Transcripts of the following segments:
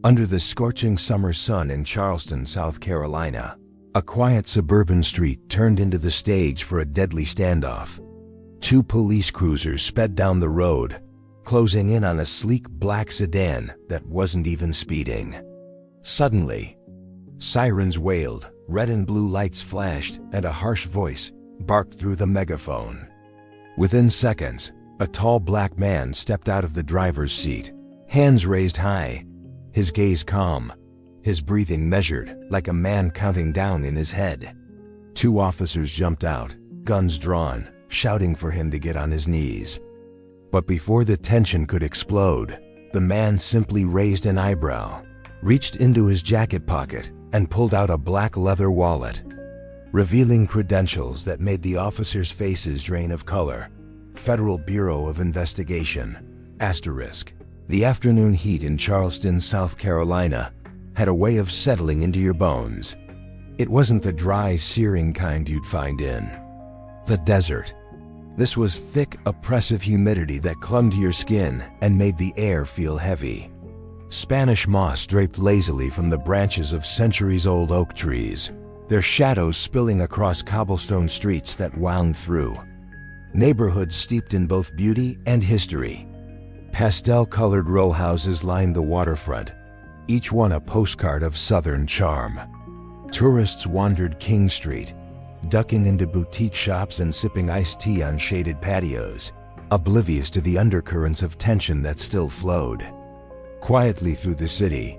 Under the scorching summer sun in Charleston, South Carolina, a quiet suburban street turned into the stage for a deadly standoff. Two police cruisers sped down the road, closing in on a sleek black sedan that wasn't even speeding. Suddenly, sirens wailed, red and blue lights flashed, and a harsh voice barked through the megaphone. Within seconds, a tall black man stepped out of the driver's seat, hands raised high, his gaze calm, his breathing measured, like a man counting down in his head. Two officers jumped out, guns drawn, shouting for him to get on his knees. But before the tension could explode, the man simply raised an eyebrow, reached into his jacket pocket, and pulled out a black leather wallet, revealing credentials that made the officers' faces drain of color. Federal Bureau of Investigation, *. The afternoon heat in Charleston, South Carolina, had a way of settling into your bones. It wasn't the dry, searing kind you'd find in the desert. This was thick, oppressive humidity that clung to your skin and made the air feel heavy. Spanish moss draped lazily from the branches of centuries-old oak trees, their shadows spilling across cobblestone streets that wound through neighborhoods steeped in both beauty and history. Pastel-colored row houses lined the waterfront, each one a postcard of Southern charm. Tourists wandered King Street, ducking into boutique shops and sipping iced tea on shaded patios, oblivious to the undercurrents of tension that still flowed. Quietly through the city,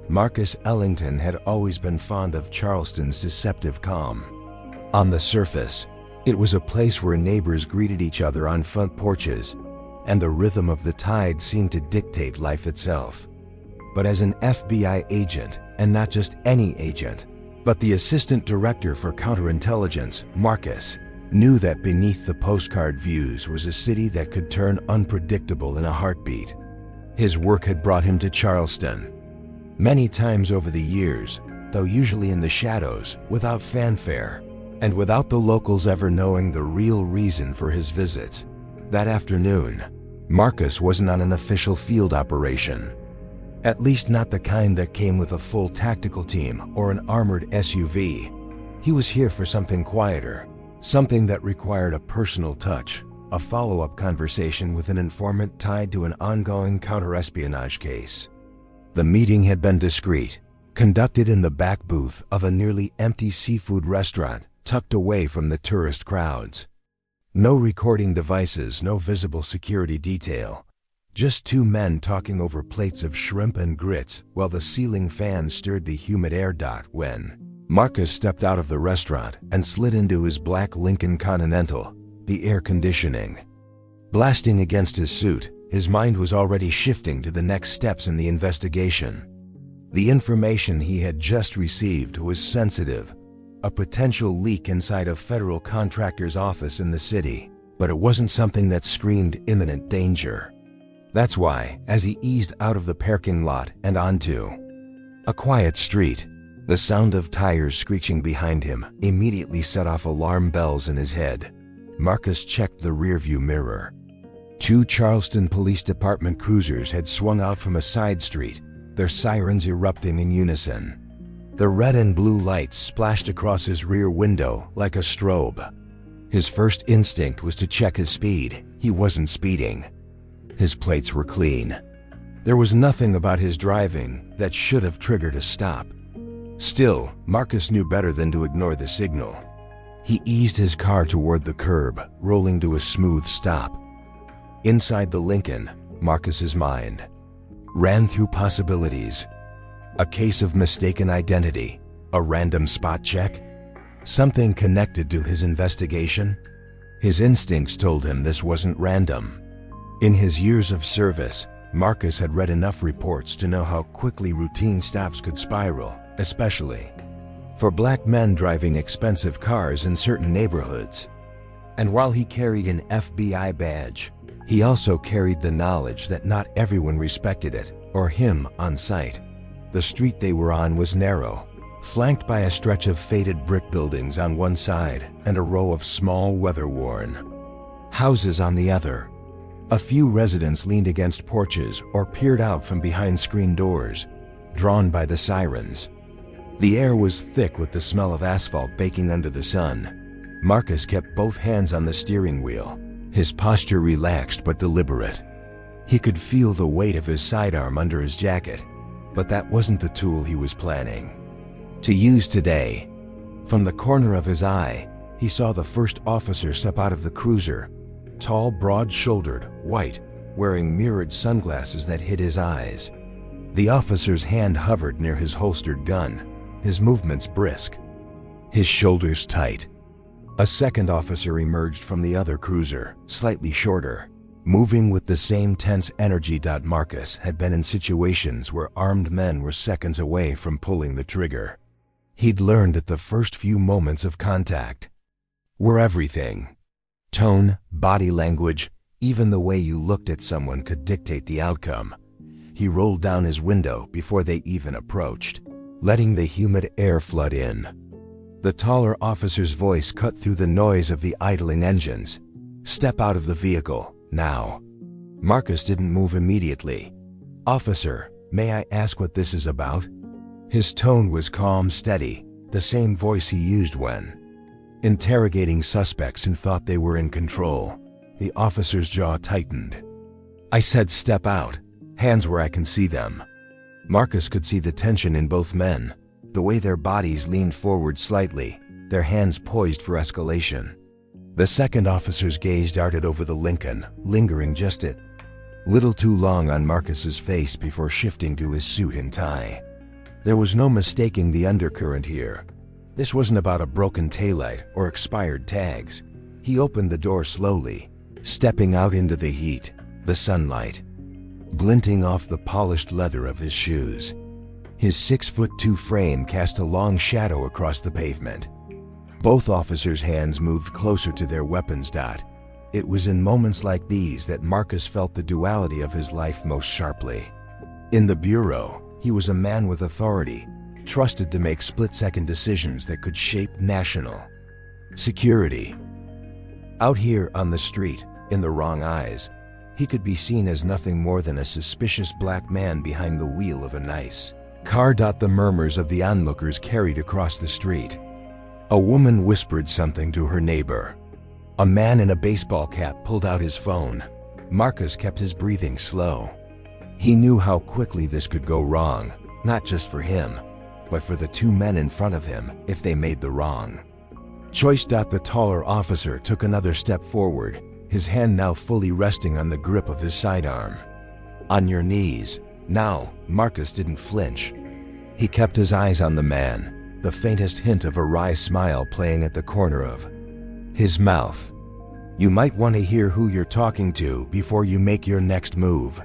Marcus Ellington had always been fond of Charleston's deceptive calm. On the surface, it was a place where neighbors greeted each other on front porches, and the rhythm of the tide seemed to dictate life itself. But as an FBI agent, and not just any agent, but the assistant director for counterintelligence, Marcus knew that beneath the postcard views was a city that could turn unpredictable in a heartbeat. His work had brought him to Charleston many times over the years, though usually in the shadows, without fanfare, and without the locals ever knowing the real reason for his visits. That afternoon, Marcus wasn't on an official field operation. At least not the kind that came with a full tactical team or an armored SUV. He was here for something quieter, something that required a personal touch, a follow-up conversation with an informant tied to an ongoing counterespionage case. The meeting had been discreet, conducted in the back booth of a nearly empty seafood restaurant tucked away from the tourist crowds. No recording devices, no visible security detail. Just two men talking over plates of shrimp and grits while the ceiling fan stirred the humid air. When Marcus stepped out of the restaurant and slid into his black Lincoln Continental, the air conditioning blasting against his suit, his mind was already shifting to the next steps in the investigation. The information he had just received was sensitive, a potential leak inside a federal contractor's office in the city, but it wasn't something that screamed imminent danger. That's why, as he eased out of the parking lot and onto a quiet street, the sound of tires screeching behind him immediately set off alarm bells in his head. Marcus checked the rearview mirror. Two Charleston Police Department cruisers had swung out from a side street, their sirens erupting in unison. The red and blue lights splashed across his rear window like a strobe. His first instinct was to check his speed. He wasn't speeding. His plates were clean. There was nothing about his driving that should have triggered a stop. Still, Marcus knew better than to ignore the signal. He eased his car toward the curb, rolling to a smooth stop. Inside the Lincoln, Marcus's mind ran through possibilities. A case of mistaken identity, a random spot check, something connected to his investigation. His instincts told him this wasn't random. In his years of service, Marcus had read enough reports to know how quickly routine stops could spiral, especially for black men driving expensive cars in certain neighborhoods. And while he carried an FBI badge, he also carried the knowledge that not everyone respected it, or him, on sight. The street they were on was narrow, flanked by a stretch of faded brick buildings on one side and a row of small, weather-worn houses on the other. A few residents leaned against porches or peered out from behind screen doors, drawn by the sirens. The air was thick with the smell of asphalt baking under the sun. Marcus kept both hands on the steering wheel, his posture relaxed but deliberate. He could feel the weight of his sidearm under his jacket, but that wasn't the tool he was planning to use today. From the corner of his eye, he saw the first officer step out of the cruiser, tall, broad-shouldered, white, wearing mirrored sunglasses that hid his eyes. The officer's hand hovered near his holstered gun, his movements brisk, his shoulders tight. A second officer emerged from the other cruiser, slightly shorter, moving with the same tense energy. Marcus had been in situations where armed men were seconds away from pulling the trigger. He'd learned that the first few moments of contact were everything. Tone, body language, even the way you looked at someone could dictate the outcome. He rolled down his window before they even approached, letting the humid air flood in. The taller officer's voice cut through the noise of the idling engines. "Step out of the vehicle, now." Marcus didn't move immediately. "Officer, may I ask what this is about?" His tone was calm, steady, the same voice he used when interrogating suspects who thought they were in control. The officer's jaw tightened. "I said step out. Hands where I can see them." Marcus could see the tension in both men, the way their bodies leaned forward slightly, their hands poised for escalation. The second officer's gaze darted over the Lincoln, lingering just a little too long on Marcus's face before shifting to his suit and tie. There was no mistaking the undercurrent here. This wasn't about a broken taillight or expired tags. He opened the door slowly, stepping out into the heat, the sunlight glinting off the polished leather of his shoes. His 6'2" frame cast a long shadow across the pavement. Both officers' hands moved closer to their weapons. It was in moments like these that Marcus felt the duality of his life most sharply. In the bureau, he was a man with authority, trusted to make split-second decisions that could shape national security. Out here on the street, in the wrong eyes, he could be seen as nothing more than a suspicious black man behind the wheel of a nice car. The murmurs of the onlookers carried across the street. A woman whispered something to her neighbor. A man in a baseball cap pulled out his phone. Marcus kept his breathing slow. He knew how quickly this could go wrong, not just for him, but for the two men in front of him if they made the wrong choice. The taller officer took another step forward, his hand now fully resting on the grip of his sidearm. "On your knees, now." Marcus didn't flinch. He kept his eyes on the man, the faintest hint of a wry smile playing at the corner of his mouth. "You might want to hear who you're talking to before you make your next move."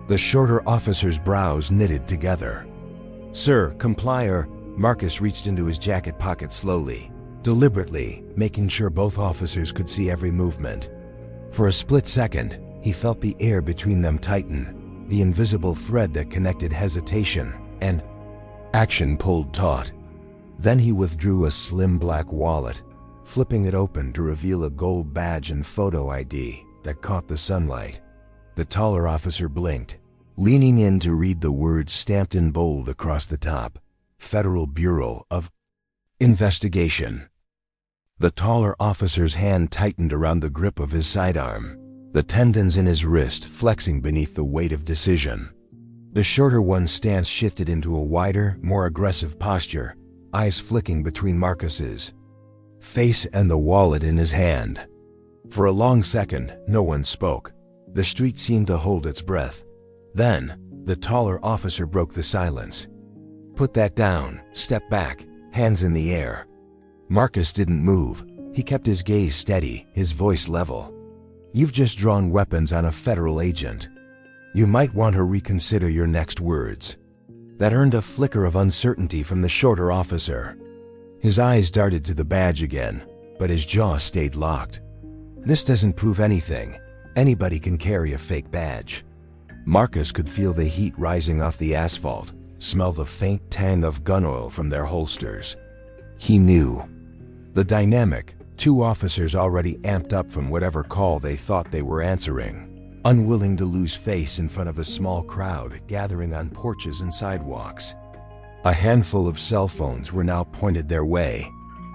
The shorter officer's brows knitted together. "Sir, comply or—" Marcus reached into his jacket pocket slowly, deliberately, making sure both officers could see every movement. For a split second, he felt the air between them tighten, the invisible thread that connected hesitation and action pulled taut. Then he withdrew a slim black wallet, flipping it open to reveal a gold badge and photo ID that caught the sunlight. The taller officer blinked, leaning in to read the words stamped in bold across the top: Federal Bureau of Investigation. The taller officer's hand tightened around the grip of his sidearm, the tendons in his wrist flexing beneath the weight of decision. The shorter one's stance shifted into a wider, more aggressive posture, eyes flicking between Marcus's face and the wallet in his hand. For a long second, no one spoke. The street seemed to hold its breath. Then, the taller officer broke the silence. "Put that down, step back, hands in the air." Marcus didn't move. He kept his gaze steady, his voice level. "You've just drawn weapons on a federal agent. You might want to reconsider your next words." That earned a flicker of uncertainty from the shorter officer. His eyes darted to the badge again, but his jaw stayed locked. "This doesn't prove anything. Anybody can carry a fake badge." Marcus could feel the heat rising off the asphalt, smell the faint tang of gun oil from their holsters. He knew the dynamic, two officers already amped up from whatever call they thought they were answering. unwilling to lose face in front of a small crowd gathering on porches and sidewalks. A handful of cell phones were now pointed their way.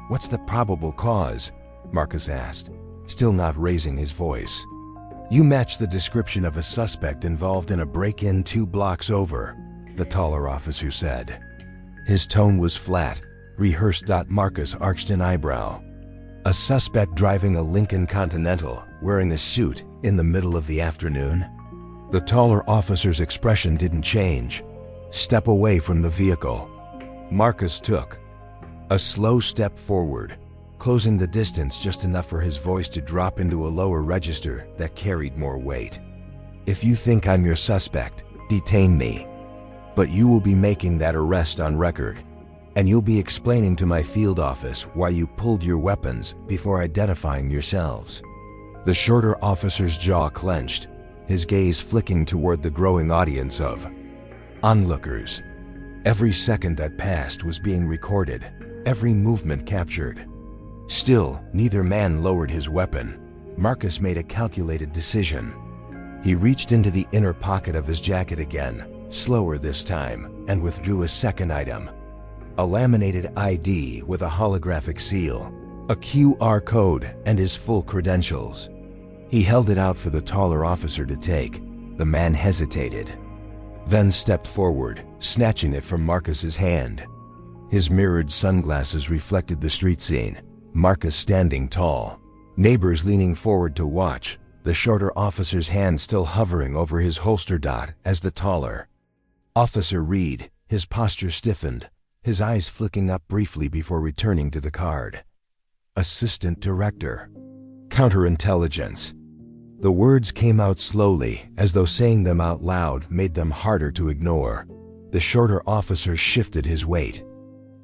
"What's the probable cause?" Marcus asked, still not raising his voice. "You match the description of a suspect involved in a break-in 2 blocks over," the taller officer said. His tone was flat, rehearsed. Marcus arched an eyebrow. "A suspect driving a Lincoln Continental, wearing a suit, in the middle of the afternoon?" The taller officer's expression didn't change. "Step away from the vehicle." Marcus took a slow step forward, closing the distance just enough for his voice to drop into a lower register that carried more weight. "If you think I'm your suspect, detain me. But you will be making that arrest on record, and you'll be explaining to my field office why you pulled your weapons before identifying yourselves." The shorter officer's jaw clenched, his gaze flicking toward the growing audience of onlookers. Every second that passed was being recorded, every movement captured. Still, neither man lowered his weapon. Marcus made a calculated decision. He reached into the inner pocket of his jacket again, slower this time, and withdrew a second item. A laminated ID with a holographic seal, a QR code, and his full credentials. He held it out for the taller officer to take. The man hesitated, then stepped forward, snatching it from Marcus's hand. His mirrored sunglasses reflected the street scene. Marcus standing tall, neighbors leaning forward to watch, the shorter officer's hand still hovering over his holster. As the taller officer read, his posture stiffened, his eyes flicking up briefly before returning to the card. "Assistant Director, Counterintelligence." The words came out slowly, as though saying them out loud made them harder to ignore. The shorter officer shifted his weight.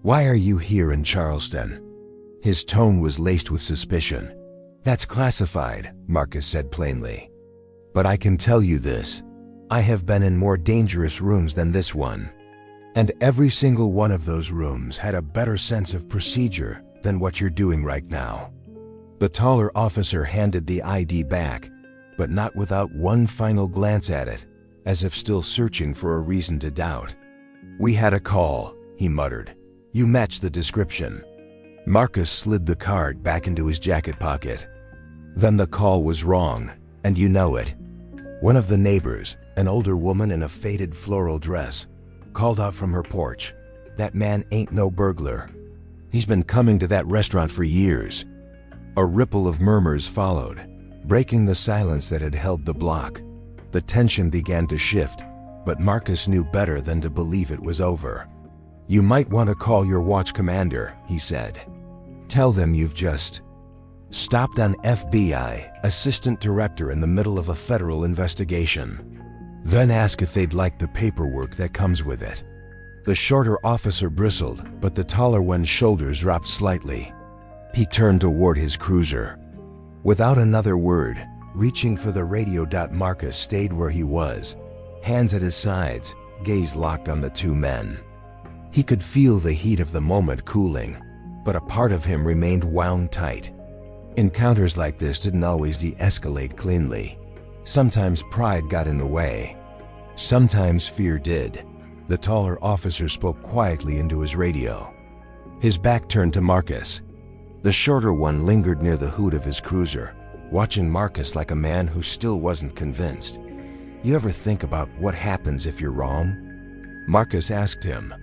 "Why are you here in Charleston?" His tone was laced with suspicion. "That's classified," Marcus said plainly. "But I can tell you this. I have been in more dangerous rooms than this one. And every single one of those rooms had a better sense of procedure than what you're doing right now." The taller officer handed the ID back, but not without one final glance at it, as if still searching for a reason to doubt. "We had a call," he muttered. "You match the description." Marcus slid the card back into his jacket pocket. "Then the call was wrong, and you know it." One of the neighbors, an older woman in a faded floral dress, called out from her porch, "That man ain't no burglar. He's been coming to that restaurant for years." A ripple of murmurs followed, breaking the silence that had held the block. The tension began to shift, but Marcus knew better than to believe it was over. "You might want to call your watch commander," he said. "Tell them you've just stopped an FBI assistant director in the middle of a federal investigation. Then ask if they'd like the paperwork that comes with it." The shorter officer bristled, but the taller one's shoulders dropped slightly. He turned toward his cruiser. Without another word, reaching for the radio. Marcus stayed where he was, hands at his sides, gaze locked on the two men. He could feel the heat of the moment cooling, but a part of him remained wound tight. Encounters like this didn't always de-escalate cleanly. Sometimes pride got in the way. Sometimes fear did. The taller officer spoke quietly into his radio. His back turned to Marcus. The shorter one lingered near the hood of his cruiser, watching Marcus like a man who still wasn't convinced. "You ever think about what happens if you're wrong?" Marcus asked him.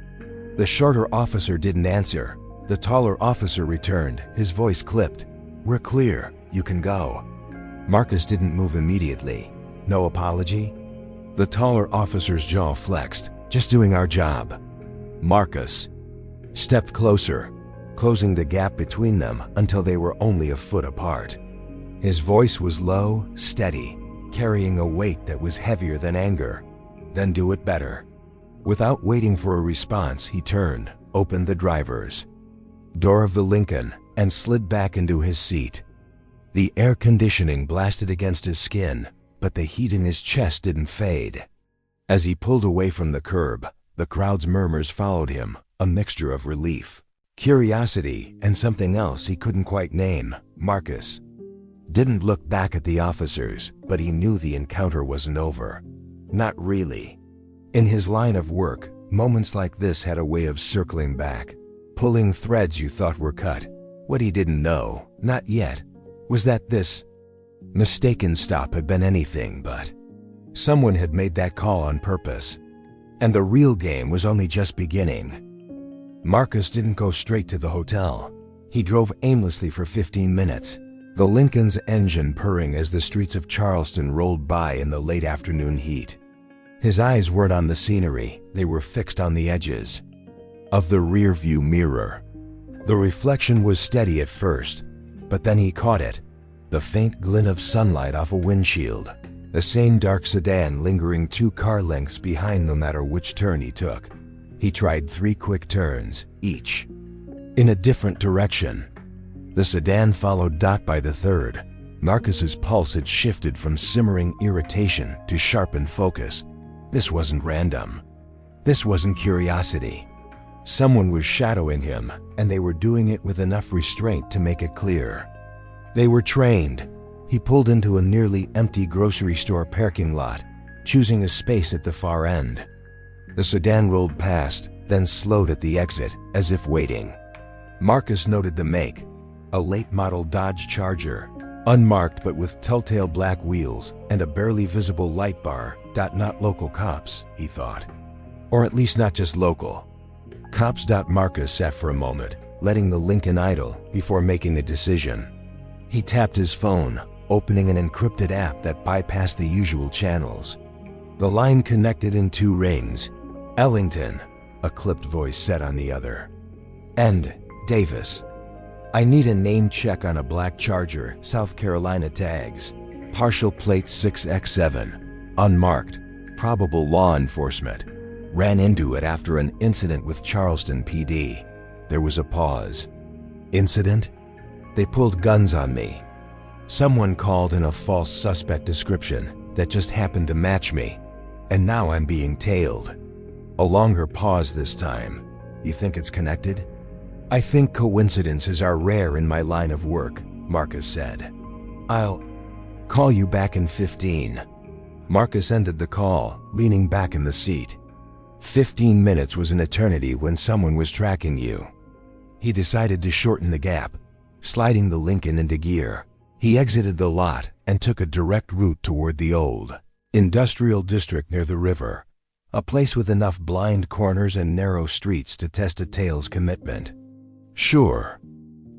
The shorter officer didn't answer. The taller officer returned, his voice clipped. "We're clear. You can go." Marcus didn't move immediately. "No apology?" The taller officer's jaw flexed. "Just doing our job." Marcus stepped closer, closing the gap between them until they were only a foot apart. His voice was low, steady, carrying a weight that was heavier than anger. "Then do it better." Without waiting for a response, he turned, opened the driver's door of the Lincoln, and slid back into his seat. The air conditioning blasted against his skin, but the heat in his chest didn't fade. As he pulled away from the curb, the crowd's murmurs followed him, a mixture of relief, curiosity, and something else he couldn't quite name. Marcus Didn't look back at the officers, but he knew the encounter wasn't over. Not really. In his line of work, moments like this had a way of circling back, pulling threads you thought were cut. What he didn't know, not yet, was that this mistaken stop had been anything but. Someone had made that call on purpose, and the real game was only just beginning. Marcus didn't go straight to the hotel. He drove aimlessly for 15 minutes, the Lincoln's engine purring as the streets of Charleston rolled by in the late afternoon heat. His eyes weren't on the scenery, they were fixed on the edges of the rearview mirror. The reflection was steady at first, but then he caught it, the faint glint of sunlight off a windshield, the same dark sedan lingering 2 car lengths behind no matter which turn he took. He tried 3 quick turns, each in a different direction. The sedan followed by the third. Marcus's pulse had shifted from simmering irritation to sharpened focus. This wasn't random. This wasn't curiosity. Someone was shadowing him, and they were doing it with enough restraint to make it clear. They were trained. He pulled into a nearly empty grocery store parking lot, choosing a space at the far end. The sedan rolled past, then slowed at the exit, as if waiting. Marcus noted the make, a late-model Dodge Charger, unmarked but with telltale black wheels and a barely visible light bar. Not local cops, he thought. Or at least not just local. Cops. Marcus sat for a moment, letting the Lincoln idle before making a decision. He tapped his phone, opening an encrypted app that bypassed the usual channels. The line connected in 2 rings. Ellington, a clipped voice said on the other. And Davis. I need a name check on a black Charger, South Carolina tags. Partial plate 6X7. Unmarked. Probable law enforcement. Ran into it after an incident with Charleston PD. There was a pause. Incident? They pulled guns on me. Someone called in a false suspect description that just happened to match me, and now I'm being tailed. A longer pause this time. You think it's connected? I think coincidences are rare in my line of work, Marcus said. I'll call you back in 15. Marcus ended the call, leaning back in the seat. 15 minutes was an eternity when someone was tracking you. He decided to shorten the gap, sliding the Lincoln into gear. He exited the lot and took a direct route toward the old industrial district near the river, a place with enough blind corners and narrow streets to test a tale's commitment. Sure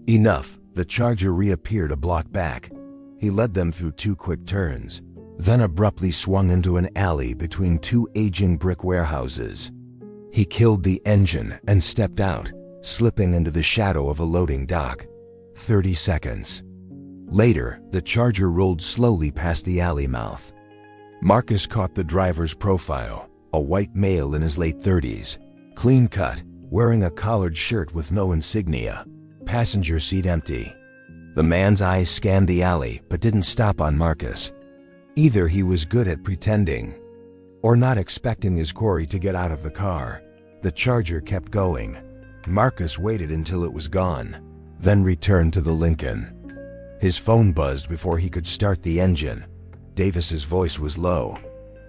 enough, the Charger reappeared a block back. He led them through 2 quick turns, then abruptly swung into an alley between 2 aging brick warehouses. He killed the engine and stepped out, slipping into the shadow of a loading dock. 30 seconds. Later, the Charger rolled slowly past the alley mouth. Marcus caught the driver's profile, a white male in his late 30s, clean cut, wearing a collared shirt with no insignia, passenger seat empty. The man's eyes scanned the alley but didn't stop on Marcus. Either he was good at pretending, or not expecting his quarry to get out of the car. The Charger kept going. Marcus waited until it was gone, then returned to the Lincoln. His phone buzzed before he could start the engine. Davis's voice was low.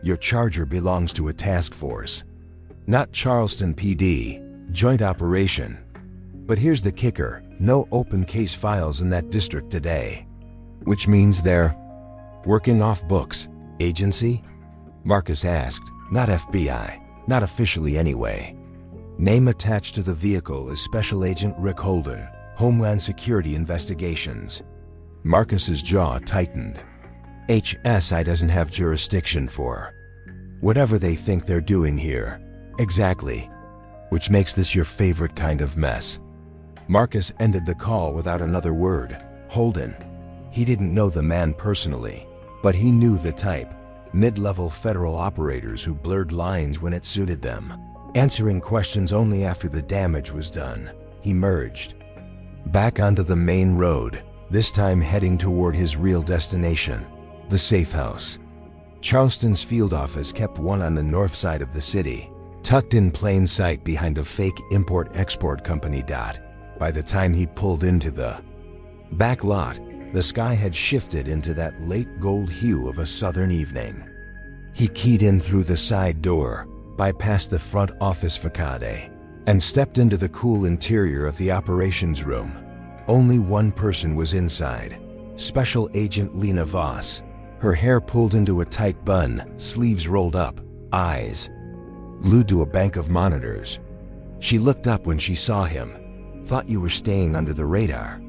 Your Charger belongs to a task force. Not Charleston PD, joint operation. But here's the kicker, no open case files in that district today. Which means they're working off books. Agency? Marcus asked. Not FBI. Not officially anyway. Name attached to the vehicle is Special Agent Rick Holden, Homeland Security Investigations. Marcus's jaw tightened. HSI doesn't have jurisdiction for whatever they think they're doing here. Exactly. Which makes this your favorite kind of mess. Marcus ended the call without another word. Holden. He didn't know the man personally, but he knew the type. Mid-level federal operators who blurred lines when it suited them, answering questions only after the damage was done. He merged back onto the main road, this time heading toward his real destination, the safe house. Charleston's field office kept one on the north side of the city, tucked in plain sight behind a fake import-export company. By the time he pulled into the back lot, The sky had shifted into that late gold hue of a southern evening. He keyed in through the side door, bypassed the front office facade, and stepped into the cool interior of the operations room. Only one person was inside, Special Agent Lena Voss, her hair pulled into a tight bun, sleeves rolled up, eyes glued to a bank of monitors. She looked up when she saw him. "Thought you were staying under the radar,"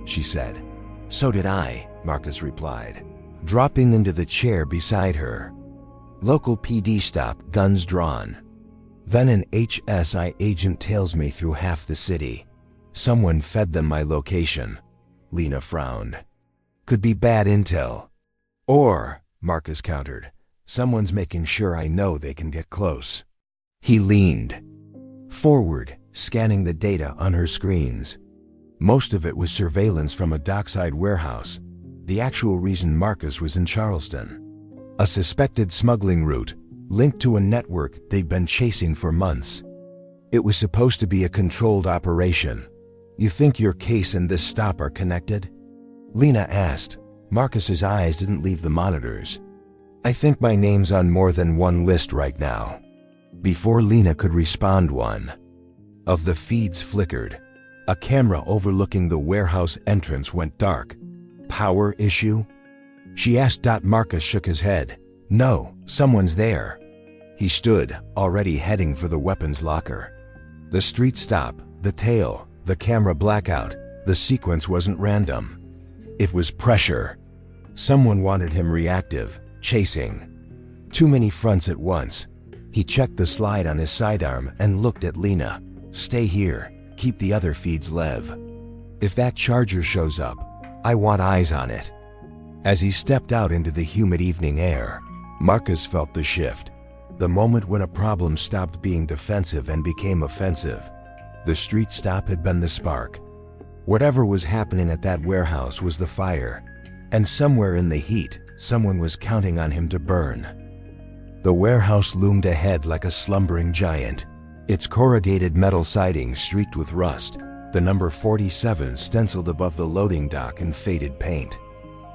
she said. "So did I," Marcus replied, dropping into the chair beside her. "Local PD stop, guns drawn. Then an HSI agent tails me through half the city. Someone fed them my location." Lena frowned. "Could be bad intel. Or," Marcus countered, "someone's making sure I know they can get close." He leaned forward, scanning the data on her screens. Most of it was surveillance from a dockside warehouse, the actual reason Marcus was in Charleston. A suspected smuggling route, linked to a network they'd been chasing for months. It was supposed to be a controlled operation. "You think your case and this stop are connected?" Lena asked. Marcus's eyes didn't leave the monitors. "I think my name's on more than one list right now." Before Lena could respond, one of the feeds flickered. A camera overlooking the warehouse entrance went dark. "Power issue?" she asked. Marcus shook his head. "No, someone's there." He stood, already heading for the weapons locker. The street stop, the tail, the camera blackout, the sequence wasn't random. It was pressure. Someone wanted him reactive, chasing. Too many fronts at once. He checked the slide on his sidearm and looked at Lena. "Stay here. Keep the other feeds lev. If that charger shows up, I want eyes on it." As he stepped out into the humid evening air, Marcus felt the shift. The moment when a problem stopped being defensive and became offensive. The street stop had been the spark. Whatever was happening at that warehouse was the fire. And somewhere in the heat, someone was counting on him to burn. The warehouse loomed ahead like a slumbering giant, its corrugated metal siding streaked with rust, the number 47 stenciled above the loading dock in faded paint.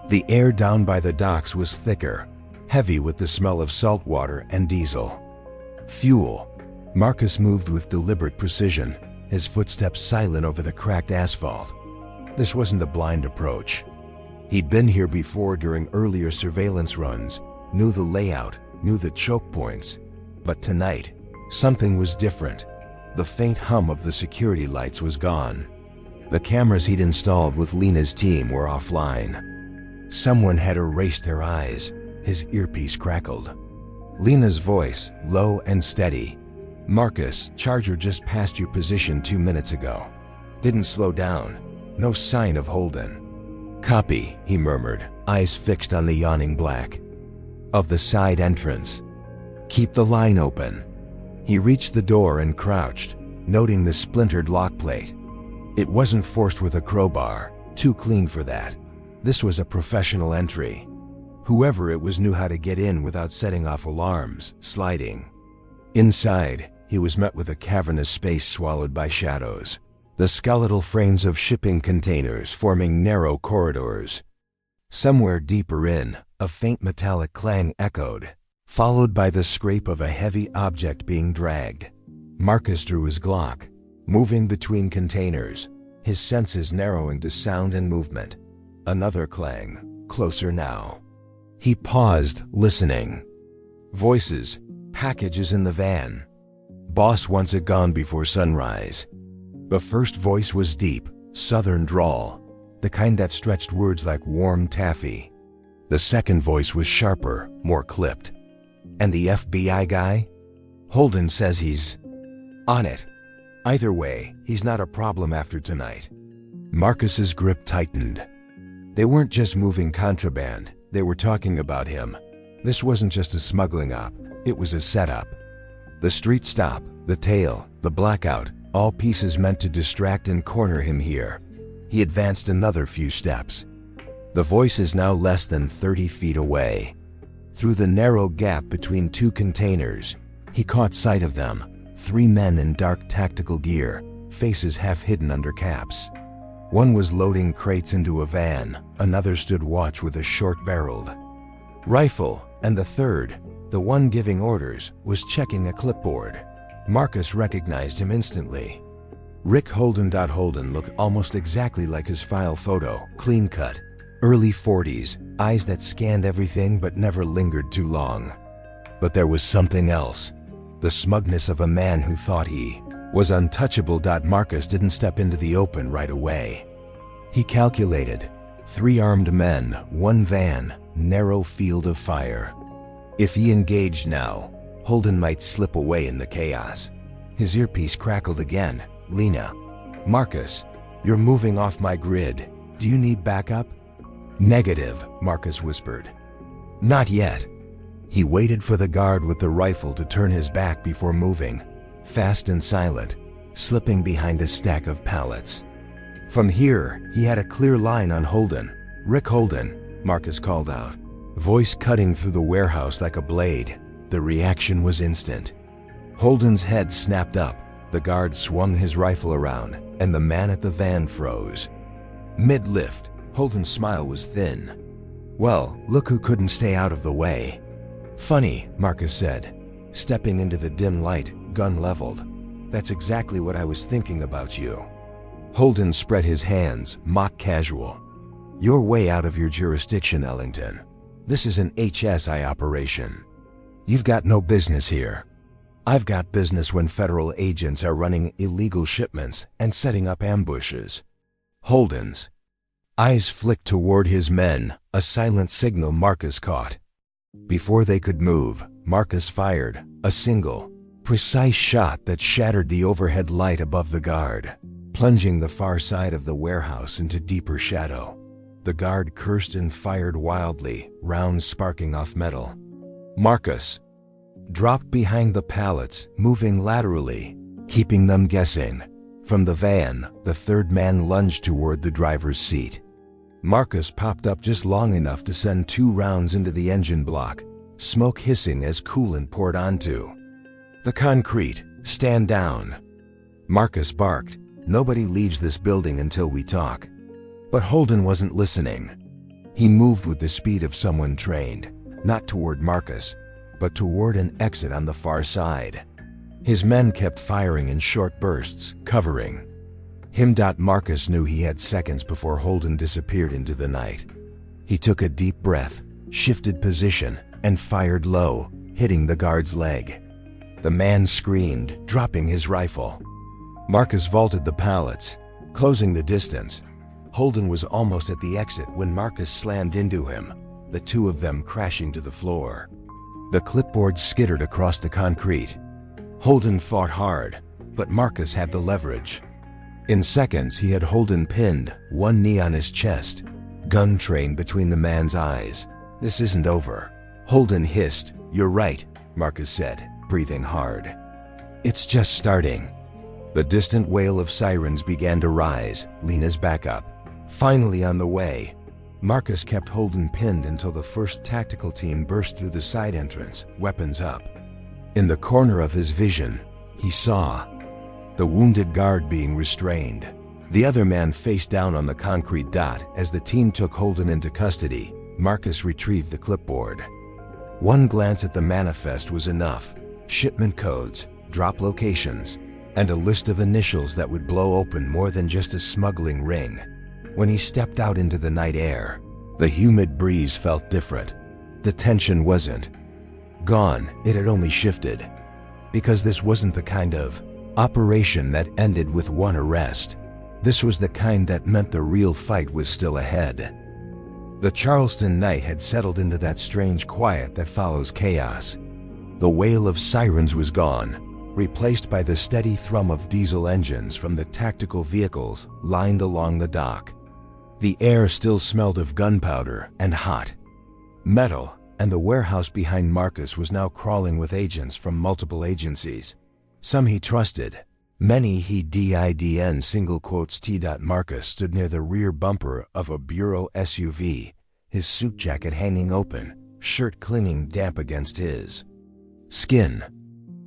The air down by the docks was thicker, heavy with the smell of salt water and diesel. Fuel. Marcus moved with deliberate precision, his footsteps silent over the cracked asphalt. This wasn't a blind approach. He'd been here before during earlier surveillance runs, knew the layout, knew the choke points. But tonight, something was different. The faint hum of the security lights was gone. The cameras he'd installed with Lena's team were offline. Someone had erased their eyes. His earpiece crackled. Lena's voice, low and steady. "Marcus, Charger just passed your position 2 minutes ago. Didn't slow down. No sign of Holden." "Copy," he murmured, eyes fixed on the yawning black of the side entrance. "Keep the line open." He reached the door and crouched, noting the splintered lock plate. It wasn't forced with a crowbar, too clean for that. This was a professional entry. Whoever it was knew how to get in without setting off alarms, sliding. Inside, he was met with a cavernous space swallowed by shadows, the skeletal frames of shipping containers forming narrow corridors. Somewhere deeper in, a faint metallic clang echoed, followed by the scrape of a heavy object being dragged. Marcus drew his Glock, moving between containers, his senses narrowing to sound and movement. Another clang, closer now. He paused, listening. Voices, packages in the van. Boss wants it gone before sunrise. The first voice was deep, southern drawl, the kind that stretched words like warm taffy. The second voice was sharper, more clipped. "And the FBI guy? Holden says he's on it. Either way, he's not a problem after tonight." Marcus's grip tightened. They weren't just moving contraband, they were talking about him. This wasn't just a smuggling op, it was a setup. The street stop, the tail, the blackout, all pieces meant to distract and corner him here. He advanced another few steps. The voice is now less than 30 feet away. Through the narrow gap between two containers, he caught sight of them, 3 men in dark tactical gear, faces half hidden under caps. One was loading crates into a van, another stood watch with a short-barreled rifle, and the third, the one giving orders, was checking a clipboard. Marcus recognized him instantly. Rick Holden. Holden looked almost exactly like his file photo, clean-cut, early 40s, eyes that scanned everything but never lingered too long. But there was something else, the smugness of a man who thought he was untouchable. Marcus didn't step into the open right away. He calculated. 3 armed men, 1 van, narrow field of fire. If he engaged now, Holden might slip away in the chaos. His earpiece crackled again. Lena. Marcus, you're moving off my grid. Do you need backup? Negative, Marcus whispered. Not yet. He waited for the guard with the rifle to turn his back before moving, fast and silent, slipping behind a stack of pallets. From here, he had a clear line on Holden. Rick Holden, Marcus called out, voice cutting through the warehouse like a blade. The reaction was instant. Holden's head snapped up, the guard swung his rifle around, and the man at the van froze. Mid-lift, Holden's smile was thin. Well, look who couldn't stay out of the way. Funny, Marcus said, stepping into the dim light, gun leveled. That's exactly what I was thinking about you. Holden spread his hands, mock casual. You're way out of your jurisdiction, Ellington. This is an HSI operation. You've got no business here. I've got business when federal agents are running illegal shipments and setting up ambushes. Holden's eyes flicked toward his men, a silent signal Marcus caught. Before they could move, Marcus fired, a single, precise shot that shattered the overhead light above the guard, plunging the far side of the warehouse into deeper shadow. The guard cursed and fired wildly, rounds sparking off metal. Marcus dropped behind the pallets, moving laterally, keeping them guessing. From the van, the third man lunged toward the driver's seat. Marcus popped up just long enough to send 2 rounds into the engine block, smoke hissing as coolant poured onto the concrete. Stand down. Marcus barked. Nobody leaves this building until we talk. But Holden wasn't listening. He moved with the speed of someone trained, not toward Marcus, but toward an exit on the far side. His men kept firing in short bursts, covering him. Marcus knew he had seconds before Holden disappeared into the night. He took a deep breath, shifted position, and fired low, hitting the guard's leg. The man screamed, dropping his rifle. Marcus vaulted the pallets, closing the distance. Holden was almost at the exit when Marcus slammed into him, the 2 of them crashing to the floor. The clipboard skittered across the concrete. Holden fought hard, but Marcus had the leverage. In seconds, he had Holden pinned, one knee on his chest, gun trained between the man's eyes. This isn't over. Holden hissed. You're right, Marcus said, breathing hard. It's just starting. The distant wail of sirens began to rise, Lena's backup. Finally on the way. Marcus kept Holden pinned until the first tactical team burst through the side entrance, weapons up. In the corner of his vision, he saw the wounded guard being restrained. The other man face down on the concrete dot. As the team took Holden into custody, Marcus retrieved the clipboard. One glance at the manifest was enough. Shipment codes, drop locations, and a list of initials that would blow open more than just a smuggling ring. When he stepped out into the night air, the humid breeze felt different. The tension wasn't gone, it had only shifted. Because this wasn't the kind of operation that ended with one arrest. This was the kind that meant the real fight was still ahead. The Charleston night had settled into that strange quiet that follows chaos. The wail of sirens was gone, replaced by the steady thrum of diesel engines from the tactical vehicles lined along the dock. The air still smelled of gunpowder and hot metal, and the warehouse behind Marcus was now crawling with agents from multiple agencies. Some he trusted, many he didn't. Marcus stood near the rear bumper of a Bureau SUV, his suit jacket hanging open, shirt clinging damp against his skin.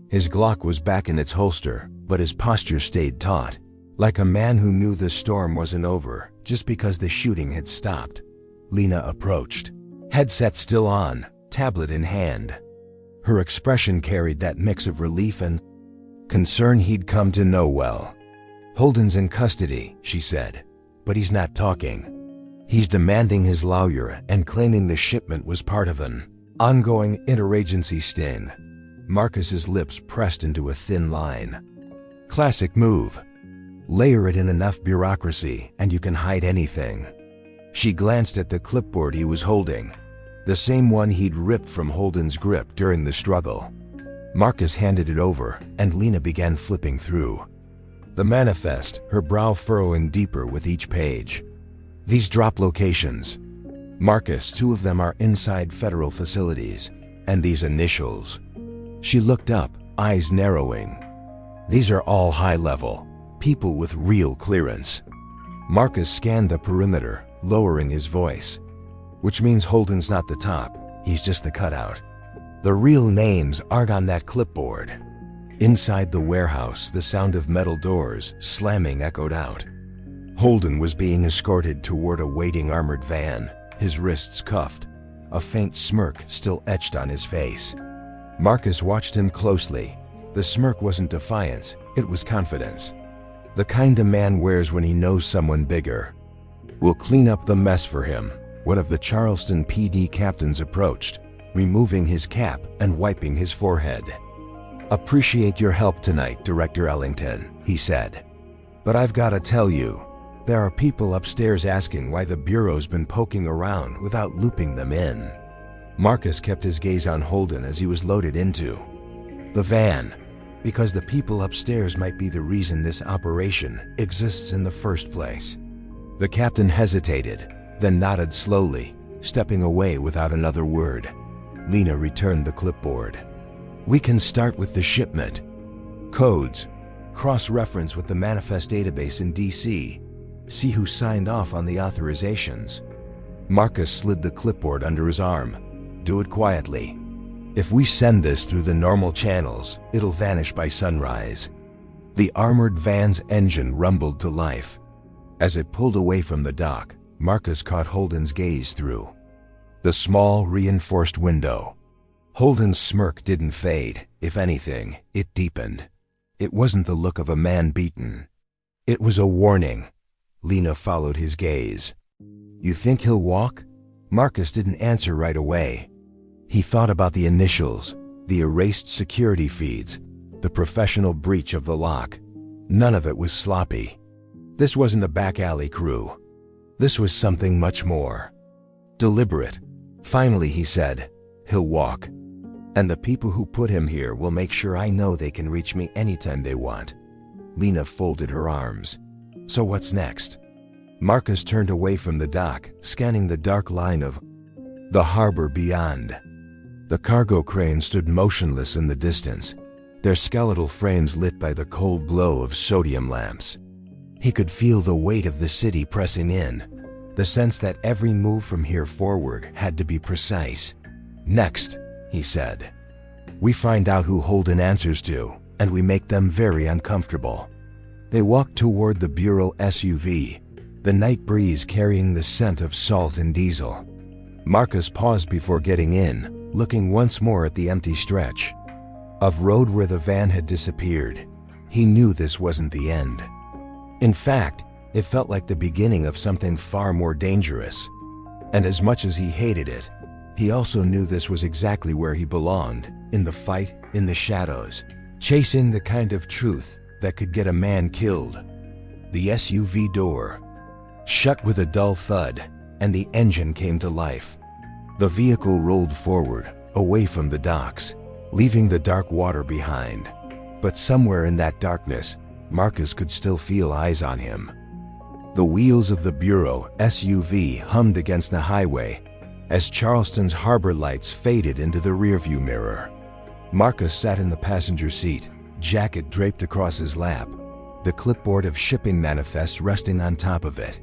His Glock was back in its holster, but his posture stayed taut. Like a man who knew the storm wasn't over just because the shooting had stopped, Lena approached, headset still on, tablet in hand. Her expression carried that mix of relief and concern he'd come to know well. "Holden's in custody," she said, "but he's not talking. He's demanding his lawyer and claiming the shipment was part of an ongoing interagency sting." Marcus's lips pressed into a thin line. Classic move. Layer it in enough bureaucracy and you can hide anything. She glanced at the clipboard he was holding, the same one he'd ripped from Holden's grip during the struggle. Marcus handed it over and Lena began flipping through. The manifest, her brow furrowing deeper with each page. "These drop locations. Marcus, 2 of them are inside federal facilities. And these initials." She looked up, eyes narrowing. "These are all high level. People with real clearance." Marcus scanned the perimeter, lowering his voice. "Which means Holden's not the top, he's just the cutout. The real names aren't on that clipboard." Inside the warehouse, the sound of metal doors slamming echoed out. Holden was being escorted toward a waiting armored van, his wrists cuffed, a faint smirk still etched on his face. Marcus watched him closely. The smirk wasn't defiance, it was confidence. The kind a man wears when he knows someone bigger. "We'll clean up the mess for him," one of the Charleston PD captains approached, removing his cap and wiping his forehead. "Appreciate your help tonight, Director Ellington," he said. "But I've got to tell you, there are people upstairs asking why the Bureau's been poking around without looping them in." Marcus kept his gaze on Holden as he was loaded into the van, because the people upstairs might be the reason this operation exists in the first place. The captain hesitated, then nodded slowly, stepping away without another word. Lena returned the clipboard. "We can start with the shipment. Codes. Cross-reference with the manifest database in DC. See who signed off on the authorizations." Marcus slid the clipboard under his arm. "Do it quietly. If we send this through the normal channels, it'll vanish by sunrise." The armored van's engine rumbled to life. As it pulled away from the dock, Marcus caught Holden's gaze through the small, reinforced window. Holden's smirk didn't fade. If anything, it deepened. It wasn't the look of a man beaten. It was a warning. Lena followed his gaze. "You think he'll walk?" Marcus didn't answer right away. He thought about the initials, the erased security feeds, the professional breach of the lock. None of it was sloppy. This wasn't a back alley crew. This was something much more deliberate. Finally, he said, "He'll walk. And the people who put him here will make sure I know they can reach me anytime they want." Lena folded her arms. "So what's next?" Marcus turned away from the dock, scanning the dark line of the harbor beyond. The cargo cranes stood motionless in the distance, their skeletal frames lit by the cold glow of sodium lamps. He could feel the weight of the city pressing in, the sense that every move from here forward had to be precise. "Next," he said, "we find out who Holden answers to, and we make them very uncomfortable." They walked toward the Bureau SUV, the night breeze carrying the scent of salt and diesel. Marcus paused before getting in, looking once more at the empty stretch of road where the van had disappeared. He knew this wasn't the end. In fact, it felt like the beginning of something far more dangerous. And as much as he hated it, he also knew this was exactly where he belonged, in the fight, in the shadows, chasing the kind of truth that could get a man killed. The SUV door shut with a dull thud, and the engine came to life. The vehicle rolled forward, away from the docks, leaving the dark water behind. But somewhere in that darkness, Marcus could still feel eyes on him. The wheels of the Bureau SUV hummed against the highway as Charleston's harbor lights faded into the rearview mirror. Marcus sat in the passenger seat, jacket draped across his lap, the clipboard of shipping manifests resting on top of it.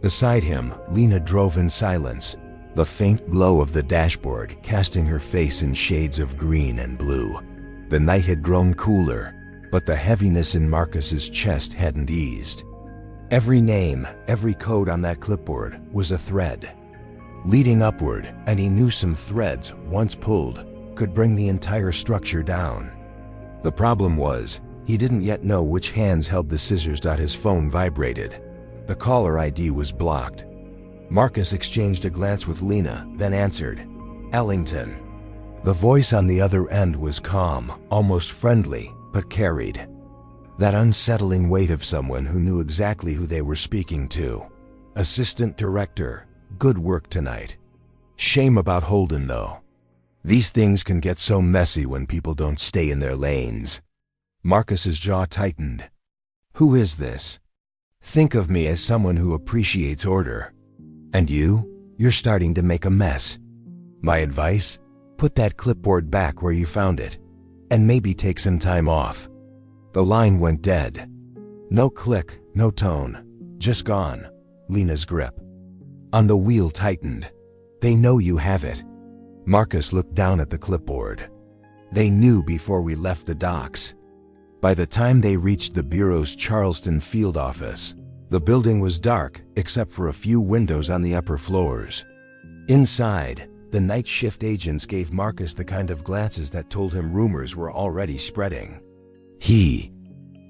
Beside him, Lena drove in silence, the faint glow of the dashboard casting her face in shades of green and blue. The night had grown cooler, But the heaviness in Marcus's chest hadn't eased. Every name, every code on that clipboard was a thread leading upward, and he knew some threads, once pulled, could bring the entire structure down. The problem was, he didn't yet know which hands held the scissors. His phone vibrated. The caller ID was blocked. Marcus exchanged a glance with Lena, then answered, "Ellington." The voice on the other end was calm, almost friendly, but carried that unsettling weight of someone who knew exactly who they were speaking to. "Assistant Director, good work tonight. Shame about Holden, though. These things can get so messy when people don't stay in their lanes." Marcus's jaw tightened. "Who is this? Think of me as someone who appreciates order. And you're starting to make a mess. My advice? Put that clipboard back where you found it, and maybe take some time off." The line went dead. No click, no tone, just gone. Lena's grip on the wheel tightened. "They know you have it." Marcus looked down at the clipboard. "They knew before we left the docks." By the time they reached the Bureau's Charleston field office, the building was dark except for a few windows on the upper floors. Inside, the night shift agents gave Marcus the kind of glances that told him rumors were already spreading. He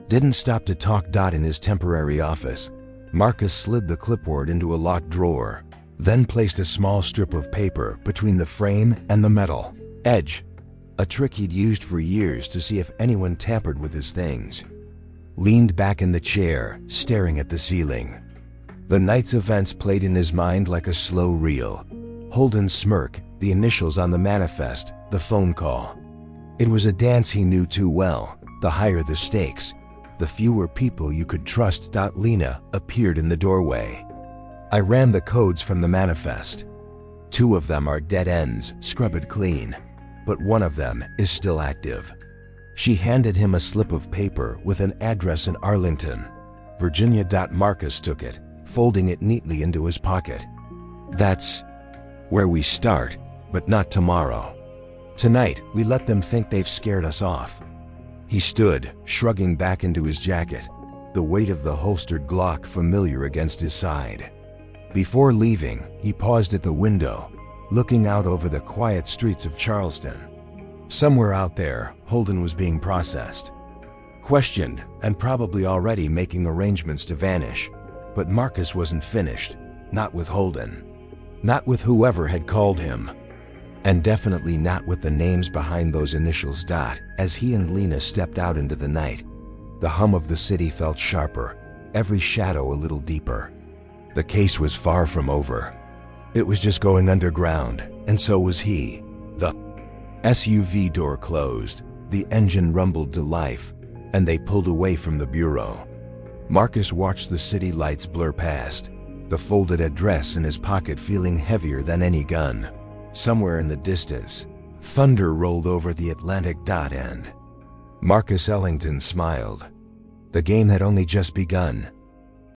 didn't stop to talk. In his temporary office, Marcus slid the clipboard into a locked drawer, then placed a small strip of paper between the frame and the metal edge, a trick he'd used for years to see if anyone tampered with his things. Leaned back in the chair, staring at the ceiling. The night's events played in his mind like a slow reel. Holden's smirk, the initials on the manifest, the phone call. It was a dance he knew too well. The higher the stakes, the fewer people you could trust. Lena appeared in the doorway. "I ran the codes from the manifest. 2 of them are dead ends, scrubbed clean, but 1 of them is still active." She handed him a slip of paper with an address in Arlington, Virginia. Marcus took it, folding it neatly into his pocket. "That's where we start, but not tomorrow. Tonight, we let them think they've scared us off." He stood, shrugging back into his jacket, the weight of the holstered Glock familiar against his side. Before leaving, he paused at the window, looking out over the quiet streets of Charleston. Somewhere out there, Holden was being processed, questioned, and probably already making arrangements to vanish. But Marcus wasn't finished, not with Holden, not with whoever had called him. And definitely not with the names behind those initials. As he and Lena stepped out into the night, the hum of the city felt sharper, every shadow a little deeper. The case was far from over. It was just going underground, and so was he. The SUV door closed, the engine rumbled to life, and they pulled away from the Bureau. Marcus watched the city lights blur past, the folded address in his pocket feeling heavier than any gun. Somewhere in the distance, thunder rolled over the Atlantic. And Marcus Ellington smiled. The game had only just begun.